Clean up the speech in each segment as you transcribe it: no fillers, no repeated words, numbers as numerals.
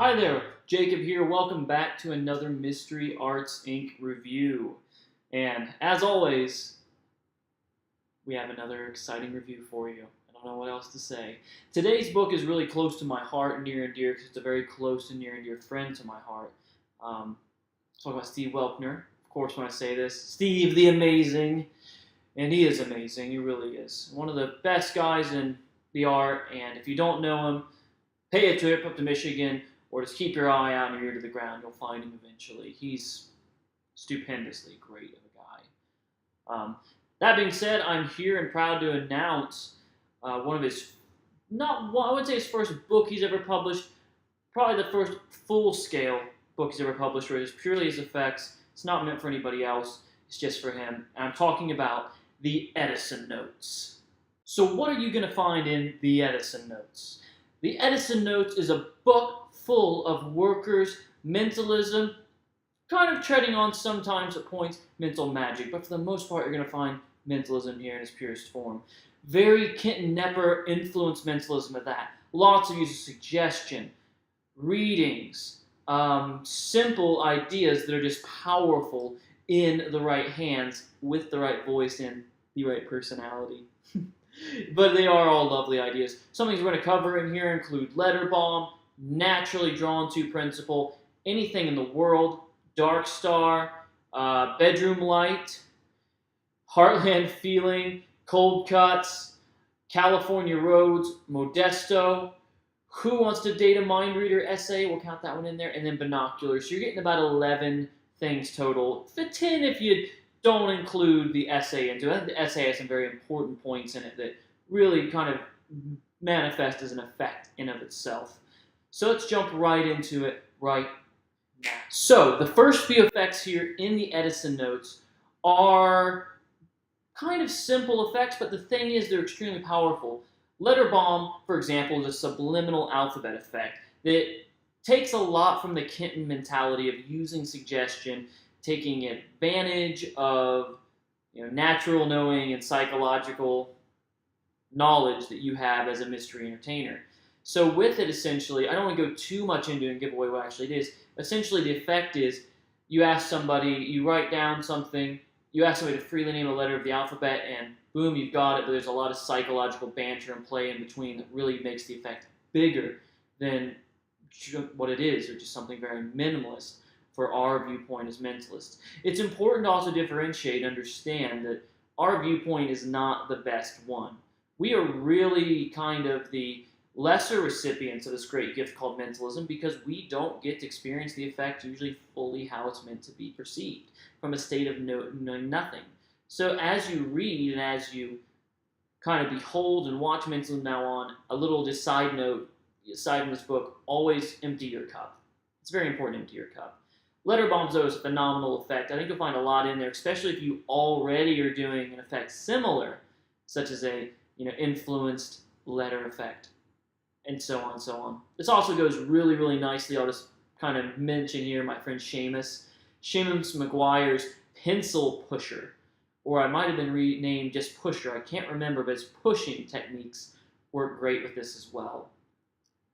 Hi there, Jacob here. Welcome back to another Mystery Arts Inc. review. And as always, we have another exciting review for you. I don't know what else to say. Today's book is really close to my heart, near and dear, because it's a very close and near and dear friend to my heart. Talk about Steve Welkner. Of course, when I say this, Steve the Amazing. And he is amazing, he really is. One of the best guys in the art, and if you don't know him, pay a trip up to Michigan, or just keep your eye out and your ear to the ground. You'll find him eventually. He's stupendously great of a guy. That being said, I'm here and proud to announce one of his, I wouldn't say his first book he's ever published, probably the first full-scale book he's ever published where it's purely his effects. It's not meant for anybody else. It's just for him. And I'm talking about the Edison Notes. So what are you going to find in the Edison Notes? The Edison Notes is a book full of workers, mentalism, kind of treading on sometimes at points mental magic, but for the most part you're going to find mentalism here in its purest form. Very Kenton Knepper influenced mentalism at that. Lots of use of suggestion, readings, simple ideas that are just powerful in the right hands with the right voice and the right personality. But they are all lovely ideas. Some things we're going to cover in here include letter bomb, naturally drawn to principle, anything in the world, dark star, bedroom light, heartland feeling, cold cuts, California roads, Modesto, who wants to date a mind reader essay, we'll count that one in there, and then binoculars. So you're getting about 11 things total. Fit 10 if you don't include the essay into it. I think the essay has some very important points in it that really kind of manifest as an effect in of itself. So let's jump right into it right now. So the first few effects here in the Edison Notes are kind of simple effects, but the thing is they're extremely powerful. Letter bomb, for example, is a subliminal alphabet effect that takes a lot from the Kenton mentality of using suggestion, taking advantage of natural knowing and psychological knowledge that you have as a mystery entertainer. So with it, essentially, I don't want to go too much into it and give away what actually it is. Essentially, the effect is you ask somebody, you write down something, you ask somebody to freely name a letter of the alphabet, and boom, you've got it, but there's a lot of psychological banter and play in between that really makes the effect bigger than what it is, which is something very minimalist for our viewpoint as mentalists. It's important to also differentiate and understand that our viewpoint is not the best one. We are really kind of the lesser recipients of this great gift called mentalism because we don't get to experience the effect usually fully how it's meant to be perceived from a state of knowing nothing. So as you read and as you kind of behold and watch mentalism now on, a little just side note, aside from this book, always empty your cup. It's very important to empty your cup. Letter bombs, though, is a phenomenal effect. I think you'll find a lot in there, especially if you already are doing an effect similar, such as a influenced letter effect, and so on and so on. This also goes really, really nicely. I'll just kind of mention here my friend Seamus McGuire's pencil pusher, or I might have been renamed just pusher. I can't remember, but his pushing techniques work great with this as well.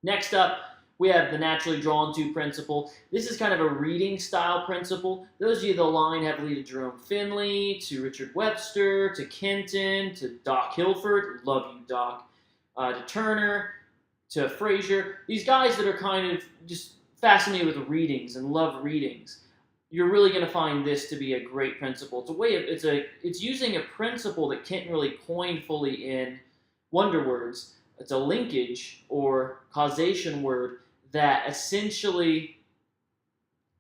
Next up, we have the naturally drawn to principle. This is kind of a reading style principle. Those of you that align heavily to Jerome Finley, to Richard Webster, to Kenton, to Doc Hilford, love you, Doc, to Turner, to Fraser, these guys that are kind of just fascinated with readings and love readings, you're really going to find this to be a great principle. It's a way of, it's using a principle that Kenton really coined fully in Wonder Words. It's a linkage or causation word that essentially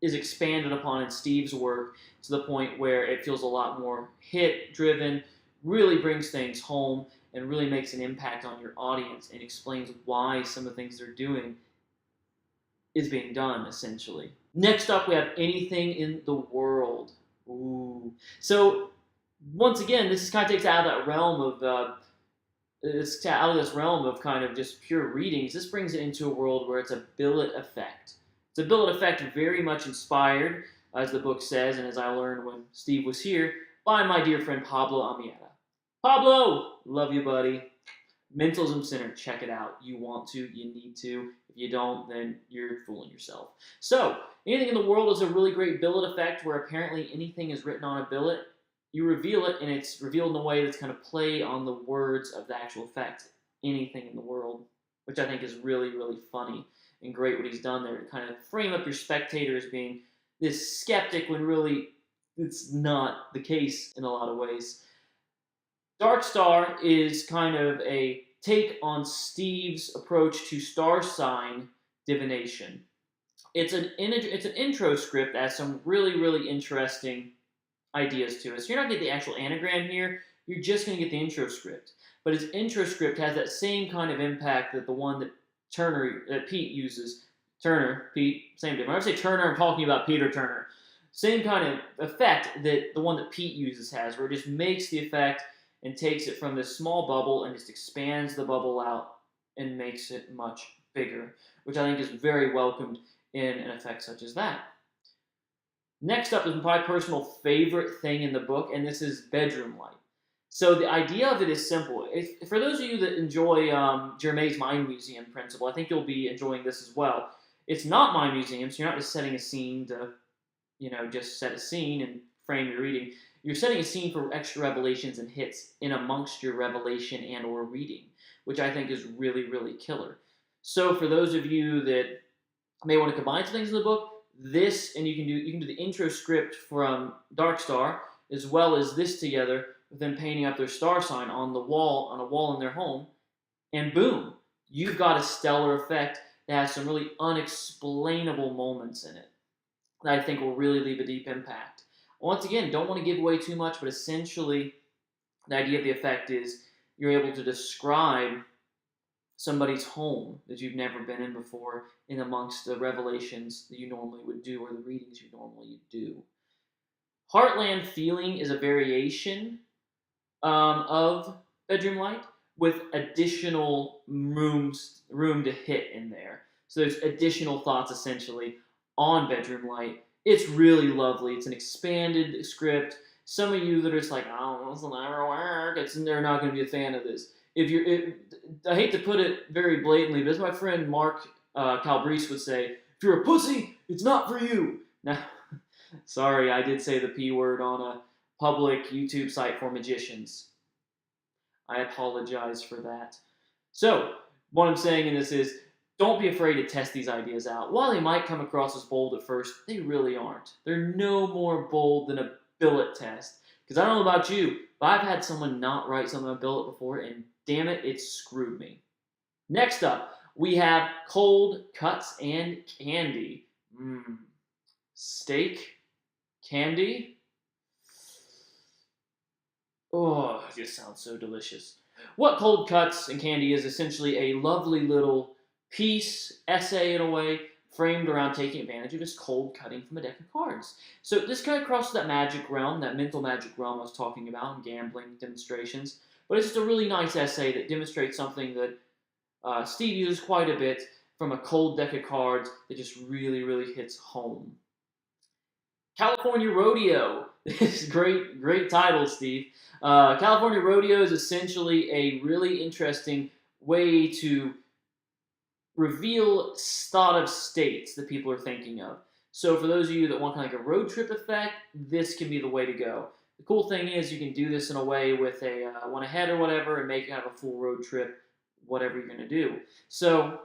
is expanded upon in Steve's work to the point where it feels a lot more hit-driven, really brings things home, and really makes an impact on your audience and explains why some of the things they're doing is being done, essentially. Next up, we have anything in the world. Ooh. So, once again, this kind of takes out of that realm of it's out of this realm of kind of just pure readings. This brings it into a world where it's a billet effect. It's a billet effect very much inspired, as the book says, and as I learned when Steve was here, by my dear friend Pablo Amieta. Pablo! Love you, buddy. Mentalism Center, check it out. You want to, you need to. If you don't, then you're fooling yourself. So, anything in the world is a really great billet effect where apparently anything is written on a billet. You reveal it, and it's revealed in a way that's kind of play on the words of the actual effect. Anything in the world, which I think is really, really funny and great what he's done there to kind of frame up your spectator as being this skeptic when really it's not the case in a lot of ways. Dark Star is kind of a take on Steve's approach to star sign divination. It's an intro script that has some really, really interesting ideas to it. So you're not going to get the actual anagram here, you're just going to get the intro script. But his intro script has that same kind of impact that the one that Pete uses. Turner, Pete, same difference. When I say Turner, I'm talking about Peter Turner. Same kind of effect that the one that Pete uses has, where it just makes the effect and takes it from this small bubble and just expands the bubble out and makes it much bigger, which I think is very welcomed in an effect such as that. Next up is my personal favorite thing in the book, and this is bedroom light. So the idea of it is simple. For those of you that enjoy Germain's Mind Museum principle, I think you'll be enjoying this as well. It's not Mind Museum, so you're not just setting a scene to, just set a scene and frame your reading. You're setting a scene for extra revelations and hits in amongst your revelation and or reading, which I think is really, really killer. So for those of you that may want to combine some things in the book, this, and you can do the intro script from Dark Star, as well as this together, with them painting up their star sign on a wall in their home, and boom, you've got a stellar effect that has some really unexplainable moments in it that I think will really leave a deep impact. Once again, don't want to give away too much, but essentially the idea of the effect is you're able to describe somebody's home that you've never been in before in amongst the revelations that you normally would do or the readings you normally do. Heartland Ceiling is a variation of bedroom light with additional room to hit in there. So there's additional thoughts essentially on bedroom light. It's really lovely. It's an expanded script. Some of you that are just like, oh, this will never work, they're not going to be a fan of this. I hate to put it very blatantly, but as my friend Mark Calabrese would say, if you're a pussy, it's not for you. Now, sorry, I did say the P word on a public YouTube site for magicians. I apologize for that. So, what I'm saying in this is, don't be afraid to test these ideas out. While they might come across as bold at first, they really aren't. They're no more bold than a billet test. Because I don't know about you, but I've had someone not write something on a billet before, and damn it, it screwed me. Next up, we have cold cuts and candy. Steak, candy. Oh, it just sounds so delicious. What cold cuts and candy is essentially a lovely little piece, essay in a way, framed around taking advantage of this cold cutting from a deck of cards. So this kind of crosses that magic realm, that mental magic realm I was talking about in gambling demonstrations. But it's just a really nice essay that demonstrates something that Steve uses quite a bit from a cold deck of cards that just really, really hits home. California Rodeo. This is great title, Steve. California Rodeo is essentially a really interesting way to reveal thought of states that people are thinking of. So for those of you that want kind of like a road trip effect, this can be the way to go. The cool thing is you can do this in a way with a one ahead or whatever and make it have a full road trip, whatever you're going to do. So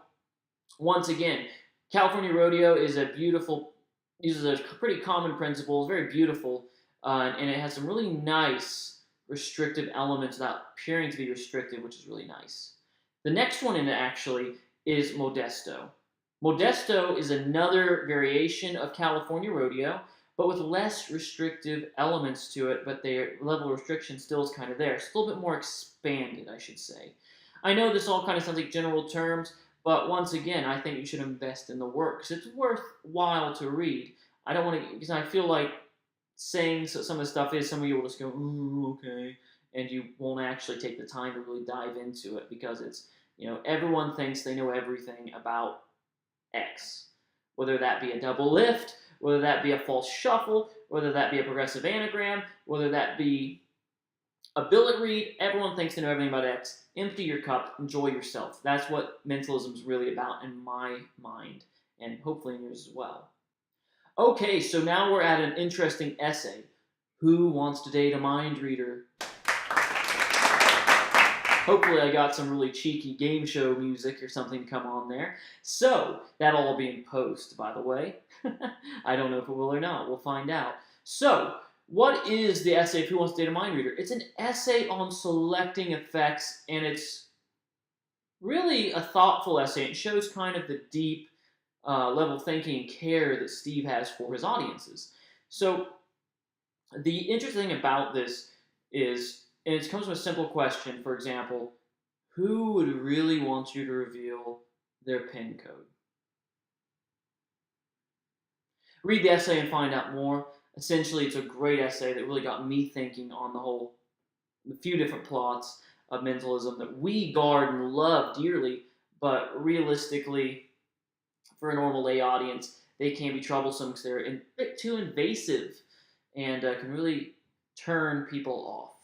once again, California Rodeo is uses a pretty common principle, it's very beautiful, and it has some really nice restrictive elements without appearing to be restrictive, which is really nice. The next one in it actually is Modesto. Modesto is another variation of California Rodeo, but with less restrictive elements to it, but their level of restriction still is kind of there. It's a little bit more expanded, I should say. I know this all kind of sounds like general terms, but once again, I think you should invest in the work, because it's worthwhile to read. I don't want to, because I feel like saying some of the stuff is, some of you will just go, ooh, okay, and you won't actually take the time to really dive into it, because it's, everyone thinks they know everything about X. Whether that be a double lift, whether that be a false shuffle, whether that be a progressive anagram, whether that be A billet read, everyone thinks they know everything about X. Empty your cup, enjoy yourself. That's what mentalism is really about in my mind, and hopefully in yours as well. Okay, so now we're at an interesting essay. Who wants to date a mind reader? Hopefully I got some really cheeky game show music or something come on there. So, that'll all be in post, by the way. I don't know if it will or not. We'll find out. So, what is the essay of Who Wants to Date a Mind Reader? It's an essay on selecting effects, and it's really a thoughtful essay. It shows kind of the deep level of thinking and care that Steve has for his audiences. So, the interesting thing about this is, and it comes from a simple question, for example, who would really want you to reveal their PIN code? Read the essay and find out more. Essentially, it's a great essay that really got me thinking on the few different plots of mentalism that we guard and love dearly, but realistically, for a normal lay audience, they can be troublesome because they're a bit too invasive and can really turn people off.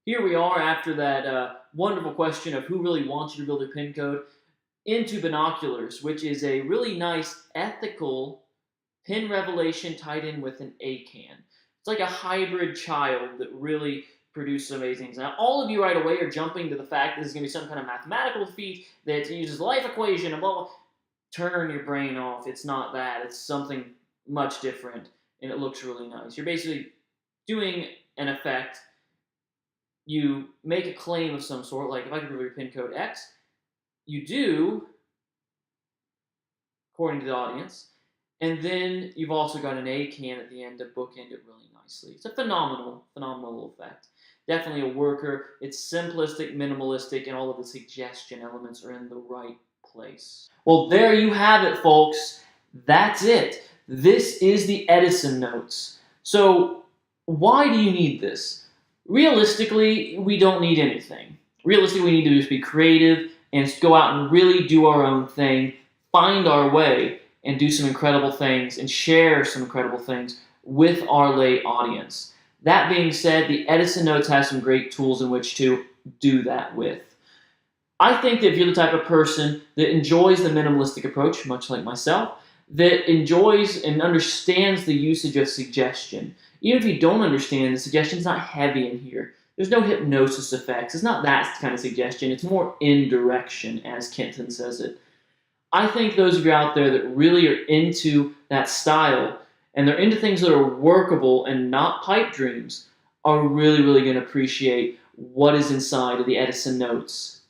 Here we are after that wonderful question of who really wants you to build their PIN code into Binoculars, which is a really nice ethical pin revelation tied in with an ACAN. It's like a hybrid child that really produces amazing things. Now, all of you right away are jumping to the fact that this is going to be some kind of mathematical feat that uses life equation and blah, blah. Turn your brain off. It's not that. It's something much different, and it looks really nice. You're basically doing an effect. You make a claim of some sort, like if I could reveal your PIN code X, you do, according to the audience, and then you've also got an ACAN at the end to bookend it really nicely. It's a phenomenal effect. Definitely a worker. It's simplistic, minimalistic, and all of the suggestion elements are in the right place. Well, there you have it, folks. That's it. This is the Edison notes. So, why do you need this? Realistically, we don't need anything. Realistically, we need to just be creative and go out and really do our own thing, find our way, and do some incredible things and share some incredible things with our lay audience. That being said, the Edison Notes has some great tools in which to do that with. I think that if you're the type of person that enjoys the minimalistic approach, much like myself, that enjoys and understands the usage of suggestion, even if you don't understand, the suggestion's not heavy in here. There's no hypnosis effects. It's not that kind of suggestion. It's more indirection, as Kenton says it. I think those of you out there that really are into that style, and they're into things that are workable and not pipe dreams, are really, really going to appreciate what is inside of the Edison Notes.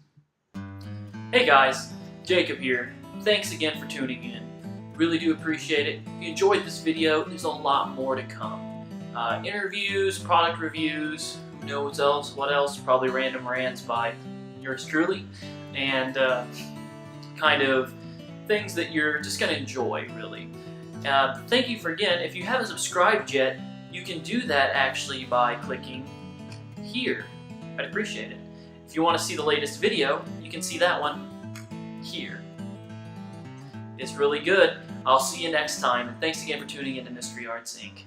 Hey guys, Jacob here. Thanks again for tuning in. Really do appreciate it. If you enjoyed this video, there's a lot more to come. Interviews, product reviews, who knows else, what else, probably random rants by yours truly, and kind of things that you're just going to enjoy, really. Thank you for, again, if you haven't subscribed yet, you can do that actually by clicking here. I'd appreciate it. If you want to see the latest video, you can see that one here. It's really good. I'll see you next time, and thanks again for tuning into Mystery Arts Inc.